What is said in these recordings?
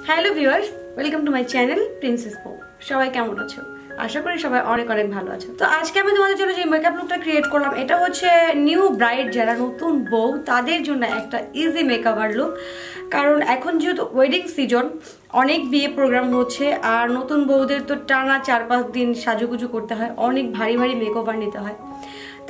Hello viewers, welcome to my channel princess বউ। সবাই কেমন আছো? আশা করি সবাই অনেক অনেক ভালো আছো। তো আজকে আমি তোমাদের জন্য যে মেকআপ লুকটা ক্রিয়েট করলাম, এটা হচ্ছে নিউ ব্রাইড যারা নতুন বউ তাদের জন্য একটা ইজি মেকআপার লুক। কারণ এখন যেহেতু ওয়েডিং সিজন, অনেক বিয়ে প্রোগ্রাম হচ্ছে, আর নতুন বউদের তো টানা 4-5 দিন সাজুগুজু করতে হয়, অনেক ভারী ভারী মেকওভার নিতে হয়।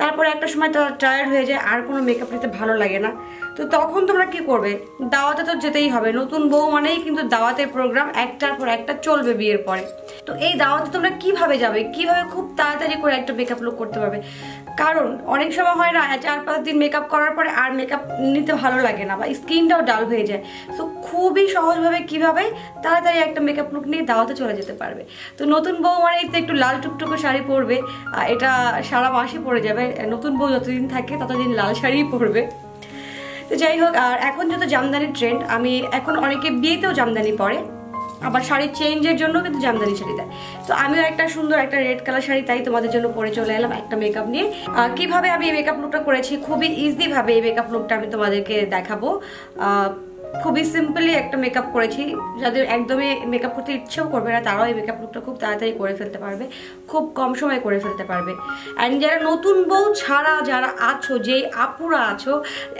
তারপরে একটা সময় তারা টায়ার্ড হয়ে যায়, আর কোনো মেকআপ নিতে ভালো লাগে না। তো তখন তোমরা কি করবে? দাওয়াতে তো যেতেই হবে। নতুন বউ মানেই কিন্তু দাওয়াতের প্রোগ্রাম একটার পর একটা চলবে বিয়ের পরে। তো এই দাওয়াতে তোমরা কিভাবে যাবে, কিভাবে খুব তাড়াতাড়ি করে একটা মেকআপ লুক করতে পারবে? কারণ অনেক সময় হয় না, 4-5 দিন মেকআপ করার পরে আর মেকআপ নিতে ভালো লাগে না, বা স্কিনটাও ডাল হয়ে যায়। তো খুবই সহজভাবে কিভাবে তাড়াতাড়ি একটা মেকআপ লুক নিয়ে দাওয়াতে চলে যেতে পারবে। তো নতুন বউ মানেই তো একটু লাল টুকটুকো শাড়ি পরবে, এটা সারা মাসই পরে যাবে। নতুন বউ যতদিন থাকে ততদিন লাল শাড়িই পরবে। তো যাই হোক, আর এখন যত জামদানি ট্রেন্ড, আমি এখন অনেকে বিয়েতেও জামদানি পরে, আবার শাড়ির চেঞ্জের জন্য কিন্তু জামদানি শাড়ি দেয়। তো আমিও একটা সুন্দর একটা রেড কালার শাড়ি তাই তোমাদের জন্য পরে চলে এলাম একটা মেকআপ নিয়ে। কিভাবে আমি এই মেকআপ লুকটা করেছি, খুবই ইজি ভাবে এই মেকআপ লুকটা আমি তোমাদেরকে দেখাবো। খুবই সিম্পলি একটা মেকআপ করেছি, যাদের একদমই মেকআপ করতে ইচ্ছেও করবে না তারাও এই মেকআপ লুকটা খুব তাড়াতাড়ি করে ফেলতে পারবে, খুব কম সময় করে ফেলতে পারবে। অ্যান্ড যারা নতুন বউ ছাড়া যারা আছো, যেই আপুরা আছো,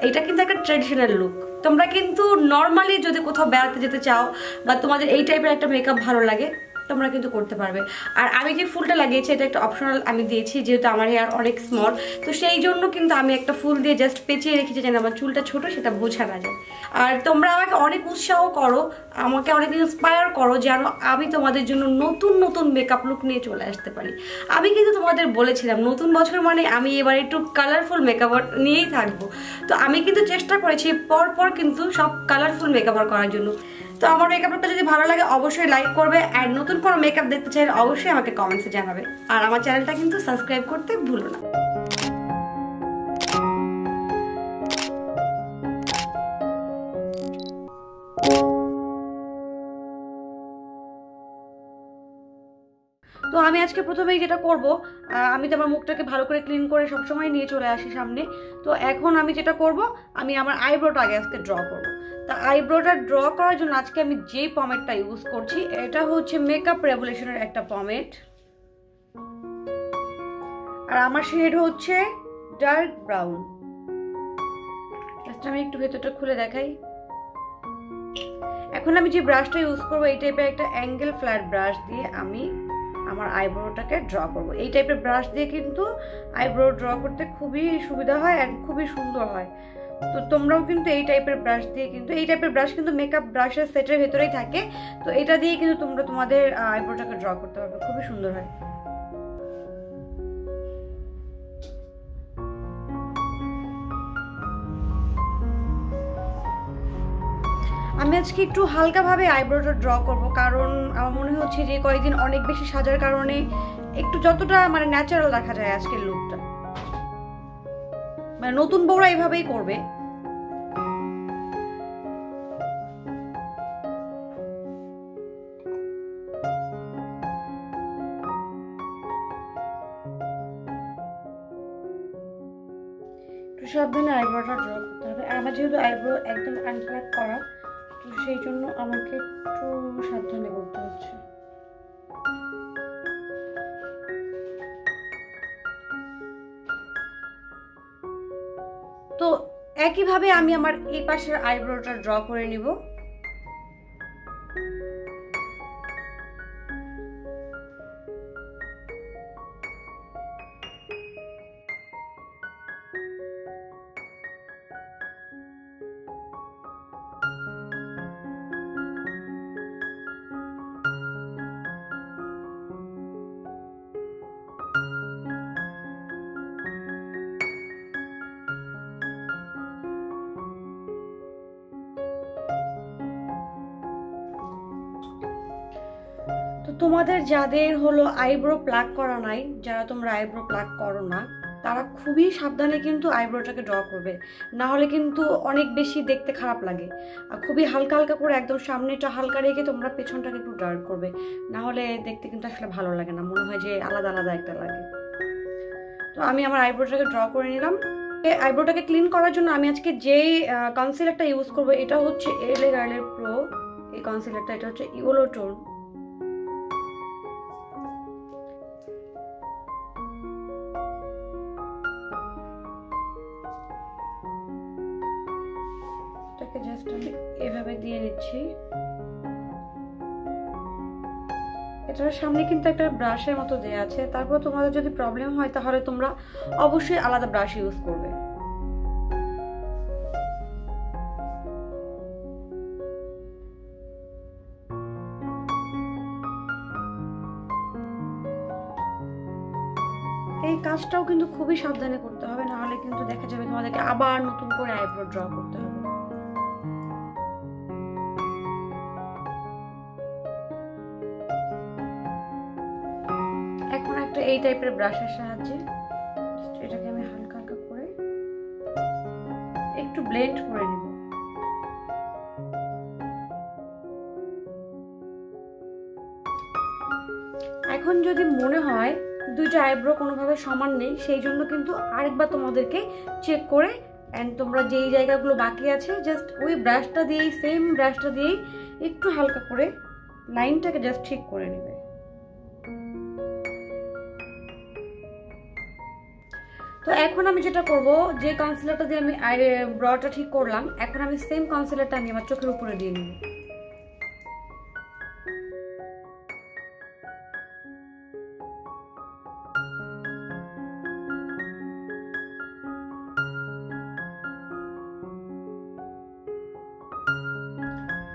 এটা কিন্তু একটা ট্রেডিশনাল লুক। তোমরা কিন্তু নর্মালি যদি কোথাও বেড়াতে যেতে চাও, বা তোমাদের এই টাইপের একটা মেকআপ ভালো লাগে, তোমরা কিন্তু করতে পারবে। আর আমি যে ফুলটা লাগিয়েছি এটা একটা অপশনাল আমি দিয়েছি, যেহেতু আমার হেয়ার অনেক স্মল, তো সেই জন্য কিন্তু আমি একটা ফুল দিয়ে জাস্ট পেঁচিয়ে রেখেছি যেন আমার চুলটা ছোট সেটা বোঝা না যায়। আর তোমরা আমাকে অনেক উৎসাহ করো, আমাকে অনেক ইন্সপায়ার করো যেন আমি তোমাদের জন্য নতুন নতুন মেকআপ লুক নিয়ে চলে আসতে পারি। আমি কিন্তু তোমাদের বলেছিলাম নতুন বছর মানে আমি এবার একটু কালারফুল মেকআপ নিয়েই থাকবো। তো আমি কিন্তু চেষ্টা করেছি পর কিন্তু সব কালারফুল মেকআপ করার জন্য। তো আমার মেকআপ লুকটা যদি ভালো লাগে অবশ্যই লাইক করবে, আর নতুন কোনো মেকআপ দেখতে চাইলে অবশ্যই আমাকে কমেন্টসে জানাবে। আর আমার চ্যানেলটা কিন্তু সাবস্ক্রাইব করতে ভুলো না। তো আমি আজকে প্রথমেই যেটা করব, আমি তো আমার মুখটাকে ভালো করে ক্লিন করে সবসময় নিয়ে চলে আসি সামনে। তো এখন আমি যেটা করব, আমি আমার আইব্রোটা আগে আজকে ড্র করব। তা আইব্রোটা ড্র করার জন্য আজকে আমি যে পমেটটা ইউজ করছি, এটা হচ্ছে মেকআপ রেভলিউশনের একটা পমেট, আর আমার শেড হচ্ছে ডার্ক ব্রাউন। আমি একটু ভেতরটা খুলে দেখাই। এখন আমি যে ব্রাশটা ইউজ করবো, এই টাইপের একটা অ্যাঙ্গেল ফ্ল্যাট ব্রাশ দিয়ে আমি আমার আইব্রোটাকে ড্র করব। এই টাইপের ব্রাশ দিয়ে কিন্তু আইব্রো ড্র করতে খুবই সুবিধা হয় আর খুবই সুন্দর হয়। তো তোমরাও কিন্তু এই টাইপের ব্রাশ দিয়ে, কিন্তু এই টাইপের ব্রাশ কিন্তু মেকআপ ব্রাশের সেটের ভেতরেই থাকে, তো এটা দিয়ে কিন্তু তোমরা তোমাদের আইব্রোটাকে ড্র করতে পারবে, খুবই সুন্দর হয়। আমি আজকে একটু হালকাভাবে আইব্রোটা ড্র করব, কারণ আমার মনে হচ্ছে যে কয়েকদিন অনেক বেশি সাজার কারণে একটু যতটা মানে ন্যাচারাল দেখা যায় আজকের লুকটা, মানে নতুন বউরা এইভাবেই করবে। একটু সাবধানে আইব্রোটা ড্র করতে হবে। আর আমার যেহেতু আইব্রো একদম আনপ্লাক করা, তো সেই জন্য আমাকে একটু সাবধানে করতে হচ্ছে। তো একইভাবে আমি আমার এই পাশের আইব্রোটা ড্র করে নিব। তো তোমাদের যাদের হলো আইব্রো প্লাক করা নাই, যারা তোমরা আইব্রো প্লাক করো না, তারা খুবই সাবধানে কিন্তু আইব্রোটাকে ড্র করবে, না হলে কিন্তু অনেক বেশি দেখতে খারাপ লাগে। আর খুবই হালকা হালকা করে একদম সামনেটা হালকা রেখে তোমরা পেছনটাকে একটু ডার্ক করবে, না হলে দেখতে কিন্তু আসলে ভালো লাগে না, মনে হয় যে আলাদা আলাদা একটা লাগে। তো আমি আমার আইব্রোটাকে ড্র করে নিলাম। আইব্রোটাকে ক্লিন করার জন্য আমি আজকে যে কনসিলারটা ইউজ করব, এটা হচ্ছে এলে গার্লের প্রো এই কনসিলারটা, এটা হচ্ছে ইয়েলো টোন। এটাকে জাস্ট আমি এভাবে দিয়ে নিচ্ছি। এটার সামনে কিন্তু একটা ব্রাশের মতো দেয়া আছে, তারপর তোমাদের যদি প্রবলেম হয় তাহলে তোমরা অবশ্যই আলাদা ব্রাশ ইউজ করবে। এই কাজটাও কিন্তু খুবই সাবধানে করতে হবে, নাহলে কিন্তু দেখা যাবে তোমাদেরকে আবার নতুন করে আইব্রো ড্র করতে হবে। এখন একটা এই টাইপের ব্রাশের সাহায্যে এটাকে আমি হালকা হালকা করে একটু ব্লেন্ড করে নিব। এখন যদি মনে হয় দুইটা আইব্রো কোনোভাবে সমান নেই, সেই জন্য কিন্তু আরেকবার তোমাদেরকে চেক করে এন্ড তোমরা যেই জায়গাগুলো বাকি আছে জাস্ট ওই ব্রাশটা দিয়েই, সেম ব্রাশটা দিয়েই একটু হালকা করে লাইনটাকে জাস্ট ঠিক করে নেবে। তো এখন আমি যেটা করব, যে কনসিলারটা দিয়ে আমি ব্রটা ঠিক করলাম, এখন আমি সেম কনসিলারটা আমি আমার চোখের উপরে দিয়ে নেব।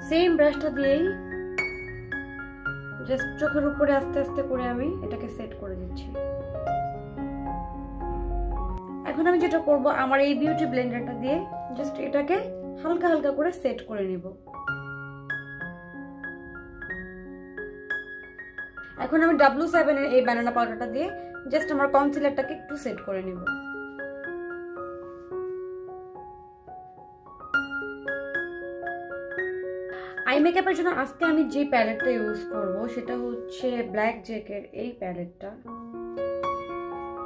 সেম ব্রাশটা দিয়েই জাস্ট চোখের উপরে আস্তে আস্তে করে আমি এটাকে সেট করে দিচ্ছি। এখন আমি যেটা করব, আমার এই বিউটি ব্লেন্ডারটা দিয়ে জাস্ট এটাকে হালকা হালকা করে সেট করে নিব। এখন আমি W7 এর এই ব্যানানা পাউডারটা দিয়ে জাস্ট আমার কনসিলারটাকে একটু সেট করে নিব। আই মেকআপের জন্য আজকে আমি যে প্যালেটটা ইউজ করব সেটা হচ্ছে ব্ল্যাক জ্যাকের এই প্যালেটটা।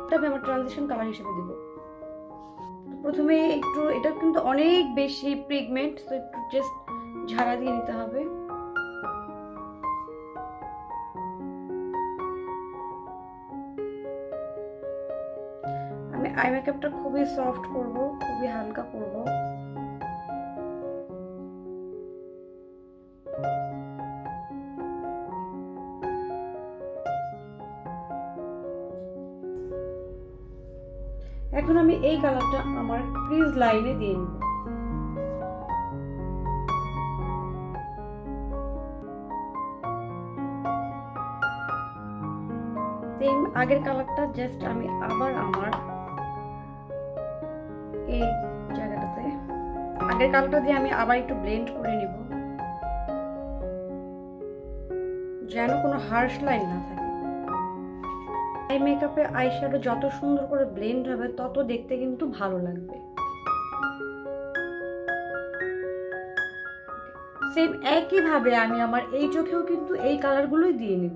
এটা আমি আমার ট্রানজিশন কালার হিসেবে দিব। প্রথমে একটু, এটা কিন্তু অনেক বেশি পিগমেন্ট, তো একটু জাস্ট ঝাড়া দিয়ে নিতে হবে। আমি আই মেকআপটা খুবই সফট করব, খুবই হালকা করব। এখন আমি এই কালারটা আমার ক্রিজ লাইনে দিয়ে নিব। সেম আগের কালারটা জাস্ট আমি আবার আমার এই জায়গাটাতে আগের কালারটা দিয়ে আমি আবার একটু ব্লেন্ড করে নিব, যেন কোনো হার্শ লাইন না থাকে। আই মেকআপে আই শ্যাডো যত সুন্দর করে ব্লেন্ড হবে তত দেখতে কিন্তু ভালো লাগবে। সেম একই ভাবে আমি আমার এই চোখেও কিন্তু এই কালারগুলোই দিয়ে নিব।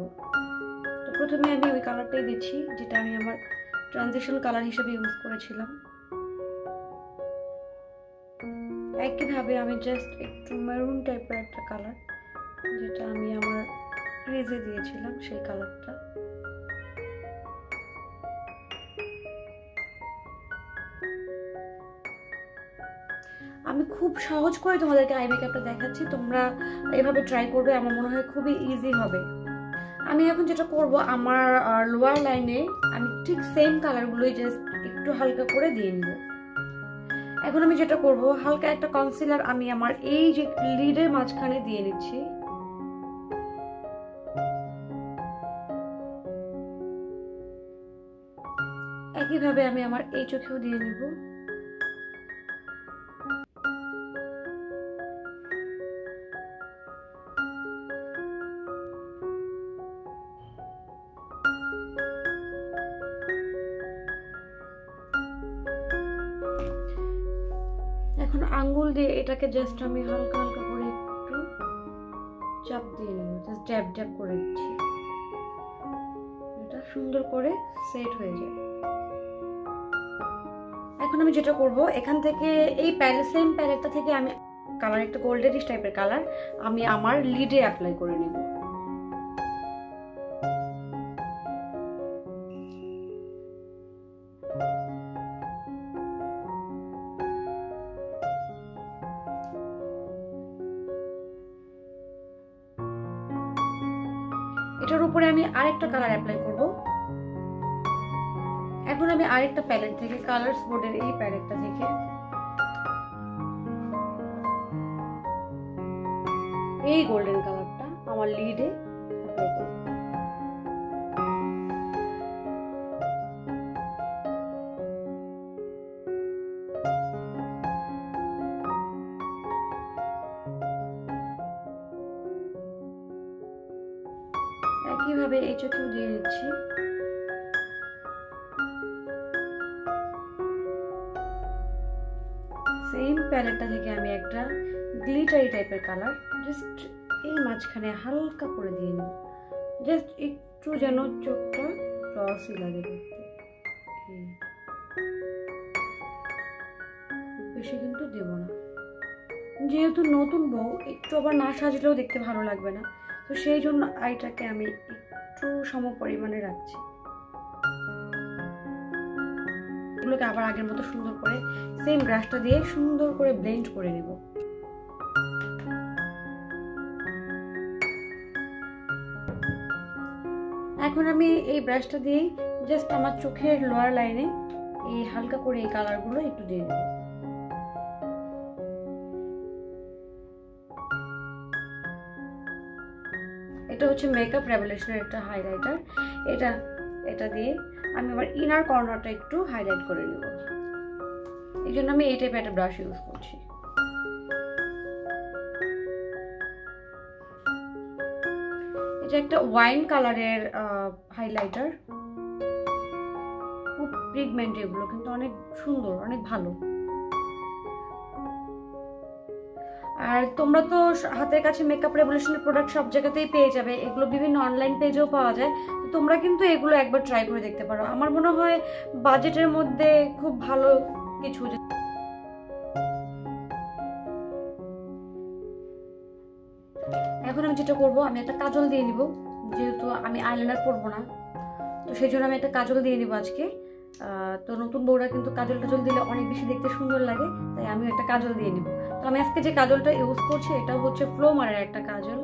তো প্রথমে আমি ওই কালারটাই দিচ্ছি যেটা আমি আমার ট্রানজিশন কালার হিসেবে ইউজ করেছিলাম। একই ভাবে আমি জাস্ট একটু মেরুন টাইপের একটা কালার, যেটা আমি আমার ক্রিজে দিয়েছিলাম, সেই কালারটা। আমি খুব সহজ করে তোমাদেরকে আই মেকআপটা দেখাচ্ছি, তোমরা এভাবে ট্রাই করবে, আমার মনে হয় খুবই ইজি হবে। আমি এখন যেটা করব, আমার লোয়ার লাইনে আমি ঠিক সেম কালারগুলোই জাস্ট একটু হালকা করে দিয়ে নিব। এখন আমি যেটা করব, হালকা একটা কনসিলার আমি আমার এই যে লিডের মাঝখানে দিয়ে নিচ্ছি। একইভাবে আমি আমার এই চোখেও দিয়ে নিব। এখন আঙ্গুল দিয়ে এটাকে জাস্ট আমি হালকা হালকা করে একটু চাপ দিয়ে নেব, জাস্ট ড্যাব ড্যাব করে দিচ্ছি, এটা সুন্দর করে সেট হয়ে যায়। এখন আমি যেটা করব, এখান থেকে এই সেম প্যালেটটা থেকে আমি কালার একটা গোল্ডেনিশ টাইপের কালার আমি আমার লিডে অ্যাপ্লাই করে নিব। এটার উপরে আমি আরেকটা কালার অ্যাপ্লাই করব। এখন আমি আরেকটা প্যালেট থেকে কালারস বোর্ডের এই প্যালেটটা থেকে এই গোল্ডেন কালারটা আমার লিডে অ্যাপ্লাই করব। একইভাবে এই চোখেও দিয়ে দিচ্ছি। সেম প্যালেটটা থেকে আমি একটা গ্লিটারি টাইপের কালার জাস্ট এই মাঝখানে হালকা করে দিয়ে নিব, জাস্ট একটু যেন চোখটা ক্লসি লাগে দেখতে। বেশি কিন্তু দেব না, যেহেতু নতুন বউ একটু আবার না সাজলেও দেখতে ভালো লাগবে না, তো সেই জন্য আইটাকে আমি একটু সম পরিমাণে রাখছি। এগুলোকে আবার আগের মতো সুন্দর করে সেম ব্রাশটা দিয়ে সুন্দর করে ব্লেন্ড করে নেব। এখন আমি এই ব্রাশটা দিয়ে জাস্ট আমার চোখের লোয়ার লাইনে এই হালকা করে এই কালারগুলো একটু দিয়ে দেব। এটা হচ্ছে মেকআপ রেভলিউশনের একটা হাইলাইটার। এটা দিয়ে আমি আমার ইনার কর্নারটা একটু হাইলাইট করে নেব। এই জন্য আমি এই টাইপের একটা ব্রাশ ইউজ করছি। এটা একটা ওয়াইন কালারের হাইলাইটার, খুব পিগমেন্ট, এগুলো কিন্তু অনেক সুন্দর, অনেক ভালো। আর তোমরা তো হাতের কাছে মেকআপ রেভলিউশনের প্রোডাক্ট সব জায়গাতেই পেয়ে যাবে, এগুলো বিভিন্ন অনলাইন পেজেও পাওয়া যায়। তো তোমরা কিন্তু এগুলো একবার ট্রাই করে দেখতে পারো। আমার মনে হয় বাজেটের মধ্যে খুব ভালো কিছু। এখন আমি যেটা করবো, আমি একটা কাজল দিয়ে নিব, যেহেতু আমি আইলাইনার পরবো না, তো সেই জন্য আমি একটা কাজল দিয়ে নিব আজকে। তো নতুন বউরা কিন্তু কাজল টাজল দিলে অনেক বেশি দেখতে সুন্দর লাগে, তাই আমি একটা কাজল দিয়ে নিব। তো আমি আজকে যে কাজলটা ইউজ করছি এটা হচ্ছে ফ্লোমারের একটা কাজল।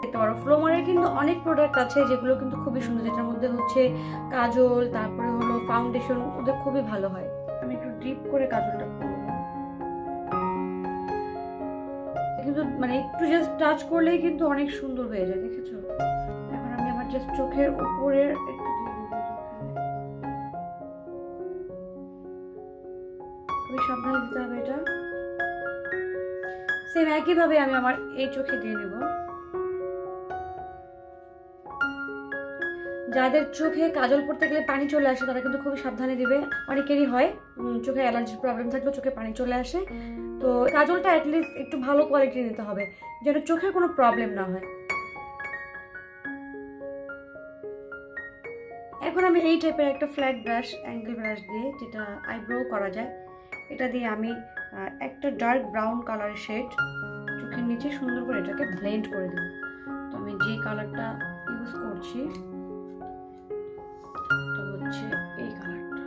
দেখতে পারো ফ্লোমারের কিন্তু অনেক প্রোডাক্ট আছে যেগুলো কিন্তু খুবই সুন্দর, যেটার মধ্যে হচ্ছে কাজল, তারপরে হলো ফাউন্ডেশন, ওদের খুবই ভালো হয়। আমি একটু ডিপ করে কাজলটা করব, কিন্তু মানে একটু জাস্ট টাচ করলেই কিন্তু অনেক সুন্দর হয়ে যায়, দেখেছো? এখন আমি আমার জাস্ট চোখের উপরের একটু দিয়ে দেবো, খুবই সাবধানে দিতে হবে এটা। সেম একইভাবে আমি আমার এই চোখে দিয়ে নেব। যাদের চোখে কাজল পড়তে গেলে পানি চলে আসে তারা কিন্তু খুবই সাবধানে দিবে, অনেকেরই হয় চোখে অ্যালার্জির প্রবলেম থাকলে চোখে পানি চলে আসে। তো কাজলটা অ্যাটলিস্ট একটু ভালো কোয়ালিটির নিতে হবে যেন চোখের কোনো প্রবলেম না হয়। এখন আমি এই টাইপের একটা ফ্ল্যাট ব্রাশ, অ্যাঙ্গেল ব্রাশ দিয়ে, যেটা আইব্রো করা যায়, এটা দিয়ে আমি একটা ডার্ক ব্রাউন কালারের শেড চোখের নিচে সুন্দর করে এটাকে ব্লেন্ড করে দেব। তো আমি যে কালারটা ইউজ করছি এটা হচ্ছে এই কালারটা।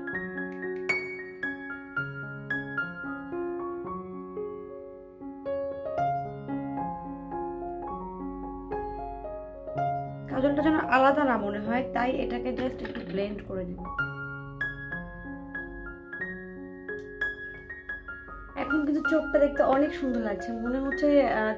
কাজলটা যেন আলাদা না মনে হয়, তাই এটাকে জাস্ট একটু ব্লেন্ড করে দিব। এখন কিন্তু চোখটা দেখতে অনেক সুন্দর লাগছে, মনে হচ্ছে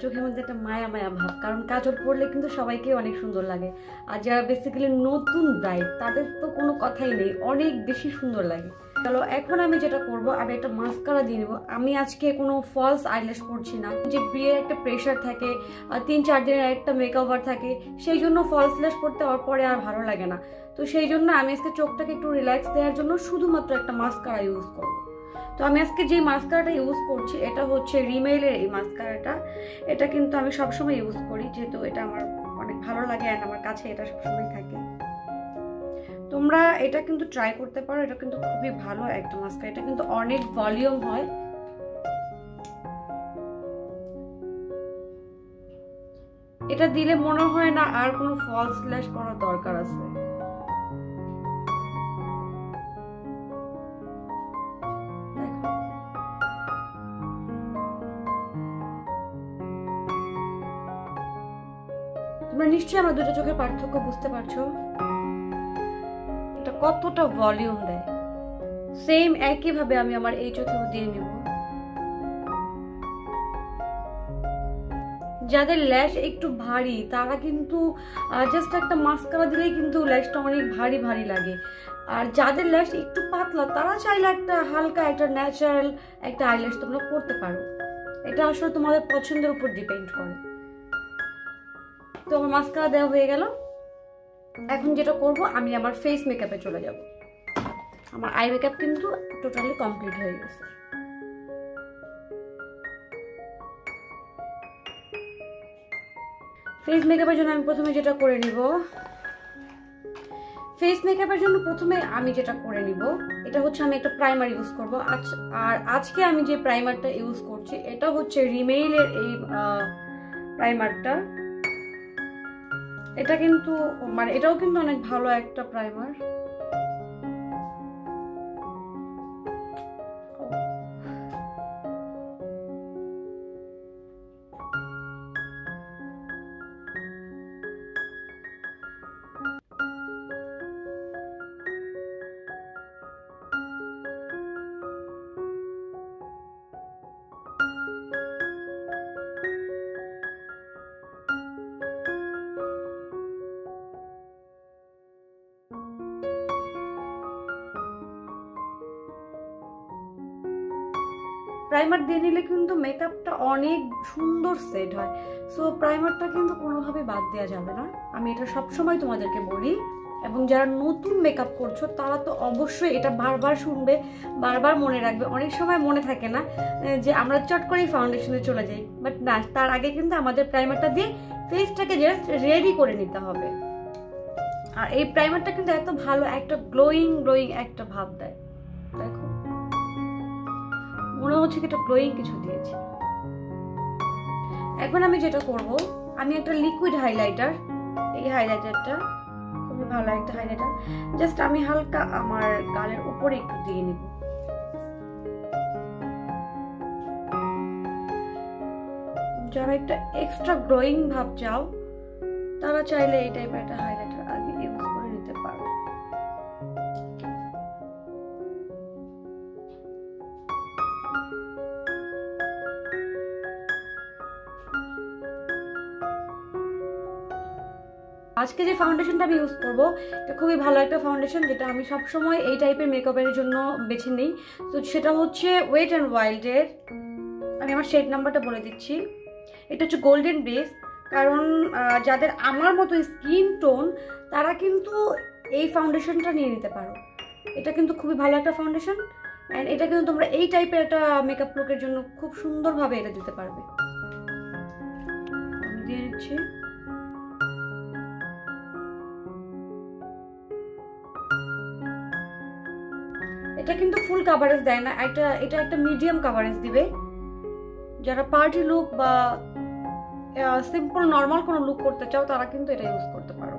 চোখের মধ্যে একটা মায়া মায়া ভাব, কারণ কাজল পরলে কিন্তু সবাইকে অনেক সুন্দর লাগে। আর যারা বেসিক্যালি নতুন ব্রাইড তাদের তো কোনো কথাই নেই, অনেক বেশি সুন্দর লাগে। চলো এখন আমি যেটা করব, আমি একটা মাস্কারা দিয়ে নেবো। আমি আজকে কোনো ফলস আইল্যাশ পরছি না, যে বিয়ের একটা প্রেশার থাকে, 3-4 দিনের একটা মেকওভার থাকে, সেই জন্য ফলস ল্যাশ পরতে হওয়ার পরে আর ভালো লাগে না। তো সেই জন্য আমি আজকে চোখটাকে একটু রিল্যাক্স দেওয়ার জন্য শুধুমাত্র একটা মাস্কারা ইউজ করবো। তো আমি আজকে যে মাস্কারাটা ইউজ করছি এটা হচ্ছে রিমেলের এই মাস্কারাটা। এটা কিন্তু আমি সবসময় ইউজ করি, যেহেতু এটা আমার অনেক ভালো লাগে আর আমার কাছে এটা সবসময় থাকে। তোমরা এটা কিন্তু ট্রাই করতে পারো, এটা কিন্তু খুবই ভালো একটা মাস্কারা, এটা কিন্তু অনেক ভলিউম হয়। এটা দিলে মনে হয় না আর কোনো ফলস ল্যাশ করার দরকার আছে। তোমরা নিশ্চয়ই আমার দুটো চোখের পার্থক্য বুঝতে পারছো, এটা কতটা ভলিউম দেয়। সেম একই ভাবে আমি আমার এই চোখেও দিয়ে নিব। যাদের ল্যাশ একটু ভারী তারা কিন্তু জাস্ট একটা মাস্কারা দিলেই কিন্তু ল্যাশটা অনেক ভারী ভারী লাগে। আর যাদের ল্যাশ একটু পাতলা তারা চাইলে একটা হালকা একটা ন্যাচারাল একটা আইল্যাশ তোমরা করতে পারো। এটা আসলে তোমাদের পছন্দের উপর ডিপেন্ড করে। তো আমার মাস্কারা দেওয়া হয়ে গেল। এখন যেটা করব, আমি আমার ফেস মেকআপে চলে যাব। আমার আই মেকআপ কিন্তু টোটালি কমপ্লিট হয়ে গেছে। ফেস মেকআপের জন্য আমি প্রথমে যেটা করে নিব, এটা হচ্ছে আমি একটা প্রাইমার ইউজ করব। আর আজকে আমি যে প্রাইমারটা ইউজ করছি এটা হচ্ছে রিমেইলের এই প্রাইমারটা। এটা কিন্তু মানে এটাও কিন্তু অনেক ভালো একটা প্রাইমার। প্রাইমার দিয়ে নিলে কিন্তু মেকআপটা অনেক সুন্দর সেট হয়। সো প্রাইমারটা কিন্তু কোনোভাবে বাদ দেওয়া যাবে না, আমি এটা সবসময় তোমাদেরকে বলি। এবং যারা নতুন মেকআপ করছো তারা তো অবশ্যই এটা বারবার শুনবে, বারবার মনে রাখবে। অনেক সময় মনে থাকে না যে আমরা চট করেই ফাউন্ডেশনে চলে যাই, বাট না, তার আগে কিন্তু আমাদের প্রাইমারটা দিয়ে ফেসটাকে জাস্ট রেডি করে নিতে হবে। আর এই প্রাইমারটা কিন্তু এত ভালো একটা গ্লোয়িং একটা ভাব দেয়। দেখো মনে হচ্ছে কি এটা গ্লোয়িং কিছু দিয়েছে। এখন আমি যেটা করব, আমি একটা লিকুইড হাইলাইটার, এই হাইলাইটারটা খুবই ভালো একটা হাইলাইটার, জাস্ট আমি হালকা আমার গালের উপরে একটু দিয়ে নিব। যারা একটা এক্সট্রা গ্লোয়িং ভাব চাও তারা চাইলে এই টাইপের একটা হাইলাইটার আগে ইউজ করে নিতে পারো। আজকে যে ফাউন্ডেশনটা আমি ইউজ করব এটা খুবই ভালো একটা ফাউন্ডেশন, যেটা আমি সবসময় এই টাইপের মেকআপের জন্য বেছে নিই। তো সেটা হচ্ছে ওয়েট অ্যান্ড ওয়াইল্ডের, আমি আমার শেড নাম্বারটা বলে দিচ্ছি। এটা হচ্ছে গোল্ডেন বেস। কারণ যাদের আমার মতো স্কিন টোন তারা কিন্তু এই ফাউন্ডেশনটা নিয়ে নিতে পারো। এটা কিন্তু খুবই ভালো একটা ফাউন্ডেশন, অ্যান্ড এটা কিন্তু তোমরা এই টাইপের একটা মেকআপ লুকের জন্য খুব সুন্দরভাবে এটা দিতে পারবে। আমি দিয়ে দিচ্ছি। এটা কিন্তু ফুল কাভারেজ দেয় না, এটা একটা মিডিয়াম কাভারেজ দিবে। যারা পার্টি লুক বা সিম্পল নর্মাল কোনো লুক করতে চাও তারা কিন্তু এটা ইউজ করতে পারো।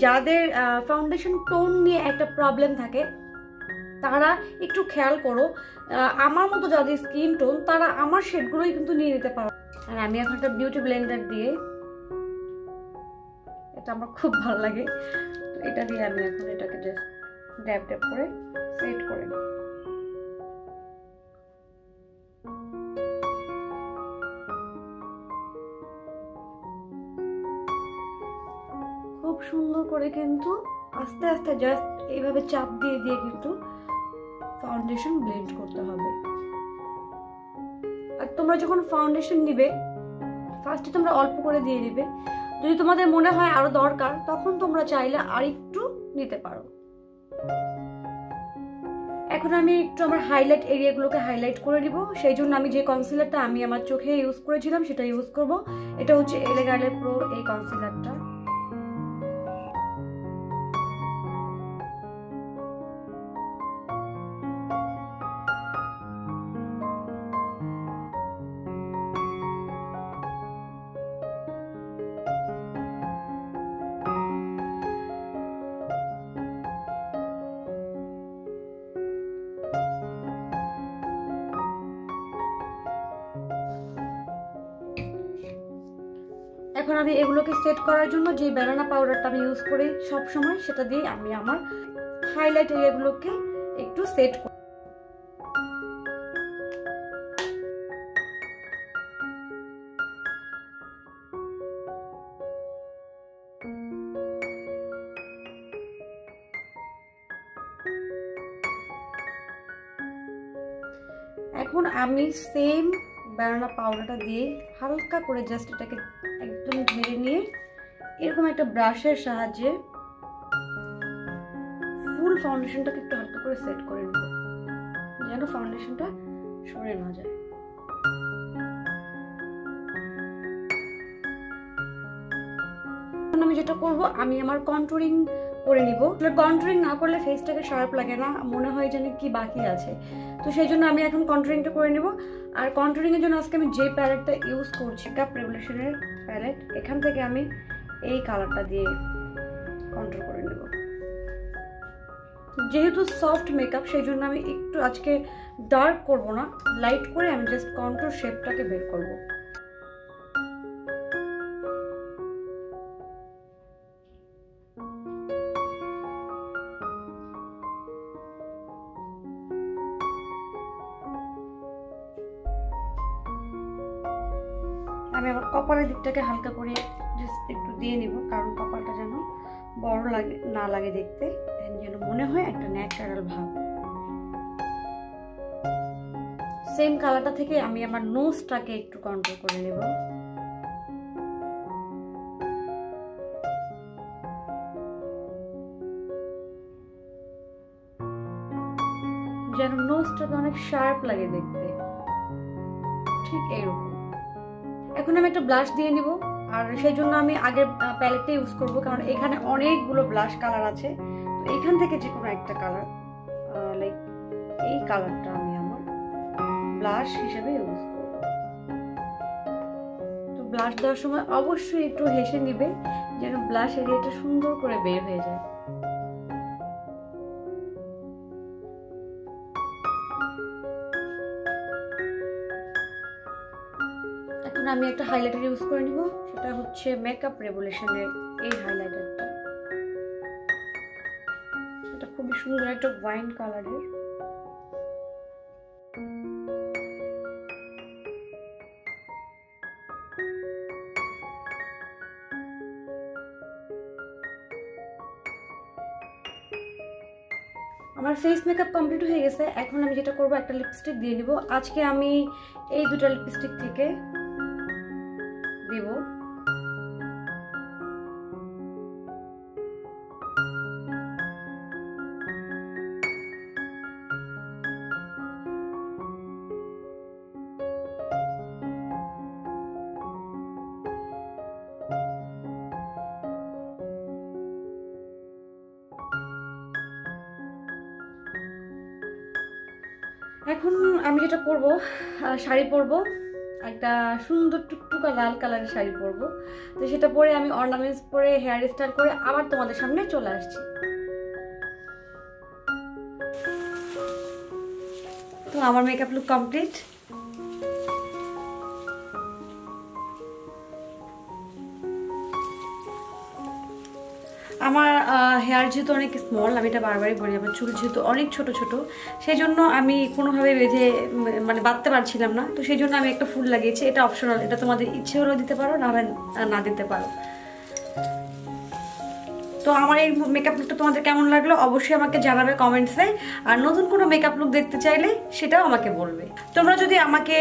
যাদের ফাউন্ডেশন টোন নিয়ে একটা প্রবলেম থাকে তারা একটু খেয়াল করো, আমার মতো যাদের স্কিন টোন তারা আমার শেডগুলোই কিন্তু নিয়ে নিতে পারো। আর আমি এখন একটা বিউটি ব্লেন্ডার দিয়ে, এটা আমার খুব ভালো লাগে, তো এটা দিয়ে আমি এখন এটাকে জাস্ট ড্যাব ড্যাব করে সেট করে নিই। খুব সুন্দর করে কিন্তু আস্তে আস্তে জাস্ট এইভাবে চাপ দিয়ে দিয়ে কিন্তু ফাউন্ডেশন ব্লেন্ড করতে হবে। আর তোমরা যখন ফাউন্ডেশন নিবে ফার্স্টে তোমরা অল্প করে দিয়ে দিবে, যদি তোমাদের মনে হয় আরো দরকার তখন তোমরা চাইলে আর একটু নিতে পারো। এখন আমি একটু আমার হাইলাইট এরিয়াগুলোকে হাইলাইট করে নিব, সেই জন্য আমি যে কনসিলারটা আমি আমার চোখে ইউজ করেছিলাম সেটা ইউজ করব। এটা হচ্ছে এলেগার্লের প্রো এই কনসিলারটা। এখন আমি এগুলোকে সেট করার জন্য যে ব্যানানা পাউডারটা আমি ইউজ করি সব সময়, সেটা দিয়ে আমি আমার হাইলাইট এরিয়াগুলোকে একটু সেট করি। এখন আমি সেম ব্যানানা পাউডারটা দিয়ে হালকা করে জাস্ট এটাকে একদম ঢেলে নিয়ে এরকম একটা ব্রাশের সাহায্যে ফুল ফাউন্ডেশনটাকে একটু হালকা করে সেট করে নেব, যেন ফাউন্ডেশনটা সরে না যায়। এখন আমি যেটা করব, আমি আমার কন্টুরিং করে নিব। কন্টুরিং না করলে ফেসটাকে শার্প লাগে না, মনে হয় যেন কি বাকি আছে। তো সেই জন্য আমি এখন কন্টুরিংটা করে নিব। আর কন্টুরিং এর জন্য আজকে আমি যে প্যালেটটা ইউজ করছি, কাপ রেভলিউশনের প্যালেট, এখান থেকে আমি এই কালারটা দিয়ে কন্ট্রোল করে নেব। যেহেতু সফট মেকআপ সেই জন্য আমি একটু আজকে ডার্ক করব না, লাইট করে আমি জাস্ট কন্ট্রোল শেপটাকে বের করব। আমি আমার কপালের দিকটাকে হালকা করে জাস্ট একটু দিয়ে নিব, কারণ কপালটা যেন বড় লাগে না লাগে দেখতে, যেন মনে হয় একটা ন্যাচারাল ভাব। সেম কালারটা থেকে আমি আমার নোজটাকে একটু কন্ট্রোল করে নেব। যেন নোজটাকে অনেক শার্প লাগে দেখতে, ঠিক এইরকম। এখন আমি একটা ব্লাশ দিয়ে নিব, আর সেই জন্য আমি আগের প্যালেটটা ইউজ করব, কারণ এখানে অনেকগুলো ব্লাশ কালার আছে। তো এখান থেকে যে কোনো একটা কালার, লাইক এই কালারটা আমি আমার ব্লাশ হিসেবে ইউজ করব। তো ব্লাশ দেওয়ার সময় অবশ্যই একটু হেসে নিবে, যেন ব্লাশ এরিয়াটা সুন্দর করে বের হয়ে যায়। এখন আমি একটা হাইলাইটার ইউজ করে নিব, সেটা হচ্ছে মেকআপ রেভলিউশনের এই হাইলাইটারটা। এটা খুবই সুন্দর একটা ওয়াইন কালারের। আমার ফেস মেকআপ কমপ্লিট হয়ে গেছে। এখন আমি যেটা করব, একটা লিপস্টিক দিয়ে নিব। আজকে আমি এই দুটো লিপস্টিক থেকে দিব। এখন আমি যেটা করব, শাড়ি পরবো, একটা সুন্দর টুকটুকা লাল কালারের শাড়ি পরবো। তো সেটা পরে আমি অর্নামেন্টস পরে হেয়ার স্টাইল করে আবার তোমাদের সামনে চলে আসছি। তো আমার মেকআপ লুক কমপ্লিট। আমার হেয়ার যেহেতু অনেক স্মল, আমি এটা বারবারই বলি, আমার চুল যেহেতু অনেক ছোট ছোট, সেই জন্য আমি কোনোভাবে বেঁধে মানে বাঁধতে পারছিলাম না। তো সেই জন্য আমি একটা ফুল লাগিয়েছি, এটা অপশনাল, এটা তোমাদের ইচ্ছে হলেও দিতে পারো, না দিতে পারো। তো আমার এই মেকআপ লুকটা তোমাদের কেমন লাগলো অবশ্যই আমাকে জানাবে কমেন্টসে। আর নতুন কোনো মেকআপ লুক দেখতে চাইলে সেটাও আমাকে বলবে। তোমরা যদি আমাকে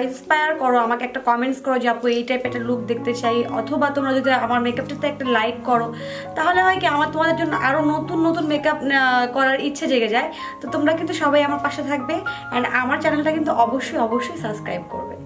ইন্সপায়ার করো, আমাকে একটা কমেন্টস করো যে আপু এই টাইপ একটা লুক দেখতে চাই, অথবা তোমরা যদি আমার মেকআপটাতে একটা লাইক করো, তাহলে হয় কি আমার তোমাদের জন্য আরও নতুন নতুন মেকআপ করার ইচ্ছে জেগে যায়। তো তোমরা কিন্তু সবাই আমার পাশে থাকবে, অ্যান্ড আমার চ্যানেলটা কিন্তু অবশ্যই সাবস্ক্রাইব করবে।